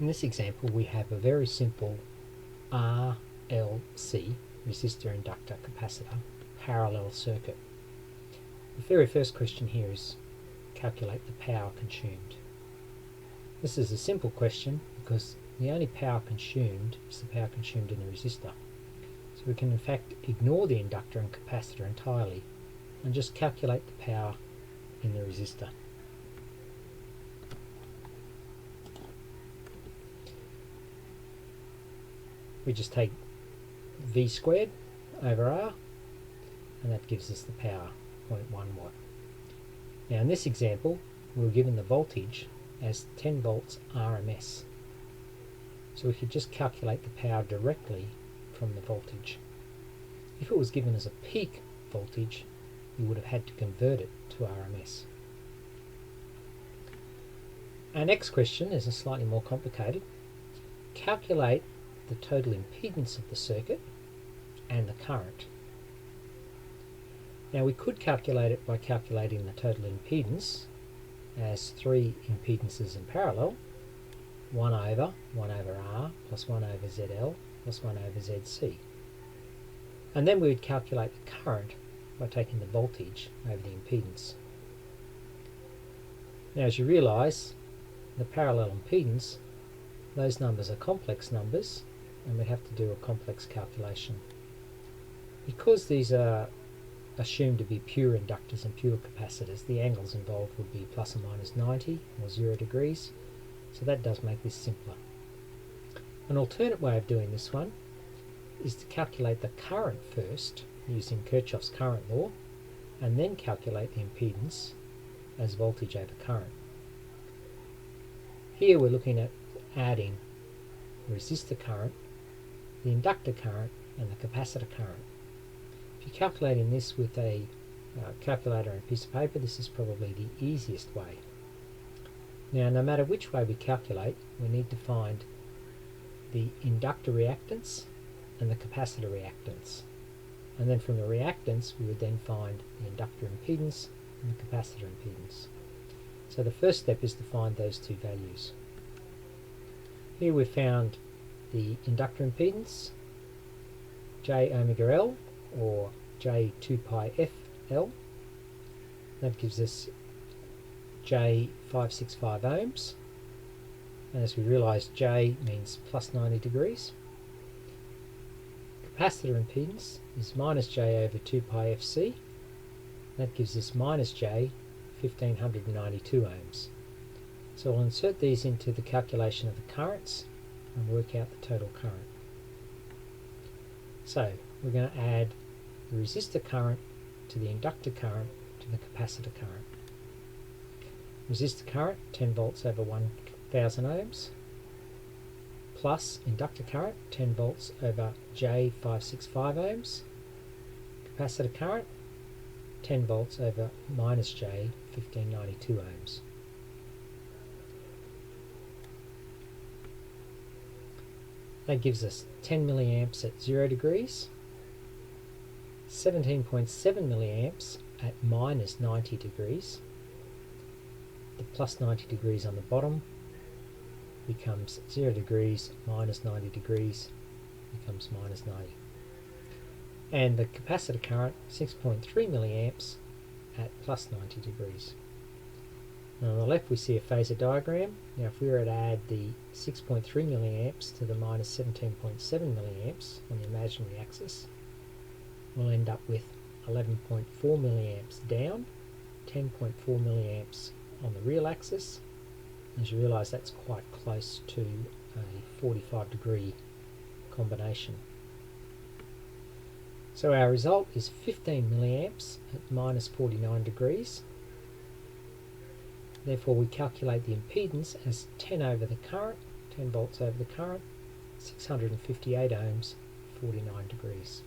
In this example we have a very simple RLC, resistor, inductor, capacitor, parallel circuit. The very first question here is calculate the power consumed. This is a simple question because the only power consumed is the power consumed in the resistor. So we can in fact ignore the inductor and capacitor entirely and just calculate the power in the resistor. We just take V squared over R and that gives us the power, 0.1 watt. Now in this example we were given the voltage as 10 volts RMS. So we could just calculate the power directly from the voltage. If it was given as a peak voltage, we would have had to convert it to RMS. Our next question is a slightly more complicated. Calculate the total impedance of the circuit and the current. Now we could calculate it by calculating the total impedance as three impedances in parallel, 1 over R plus 1 over ZL plus 1 over ZC. And then we would calculate the current by taking the voltage over the impedance. Now as you realise, the parallel impedance, those numbers are complex numbers and we have to do a complex calculation. Because these are assumed to be pure inductors and pure capacitors, the angles involved would be plus or minus 90 or 0 degrees, so that does make this simpler. An alternate way of doing this one is to calculate the current first using Kirchhoff's current law and then calculate the impedance as voltage over current. Here we're looking at adding the resistor current, the inductor current and the capacitor current. If you're calculating this with a calculator and a piece of paper, this is probably the easiest way. Now no matter which way we calculate, we need to find the inductor reactance and the capacitor reactance. And then from the reactance we would then find the inductor impedance and the capacitor impedance. So the first step is to find those two values. Here we've found the inductor impedance, J omega L or J 2 pi F L. That gives us J 565 ohms. And as we realise, J means plus 90 degrees. Capacitor impedance is minus J over 2 pi FC. That gives us minus J 1592 ohms. So we'll insert these into the calculation of the currents and work out the total current. So we're going to add the resistor current to the inductor current to the capacitor current. Resistor current 10 volts over 1000 ohms plus inductor current 10 volts over J 565 ohms, capacitor current 10 volts over minus J 1592 ohms. That gives us 10 milliamps at 0 degrees, 17.7 milliamps at minus 90 degrees. The plus 90 degrees on the bottom becomes 0 degrees, minus 90 degrees becomes minus 90. And the capacitor current 6.3 milliamps at plus 90 degrees. And on the left we see a phasor diagram. Now if we were to add the 6.3 milliamps to the minus 17.7 milliamps on the imaginary axis, we'll end up with 11.4 milliamps down, 10.4 milliamps on the real axis. As you realise, that's quite close to a 45 degree combination. So our result is 15 milliamps at minus 49 degrees. Therefore we calculate the impedance as 10 over the current, 10 volts over the current, 658 ohms, 49 degrees.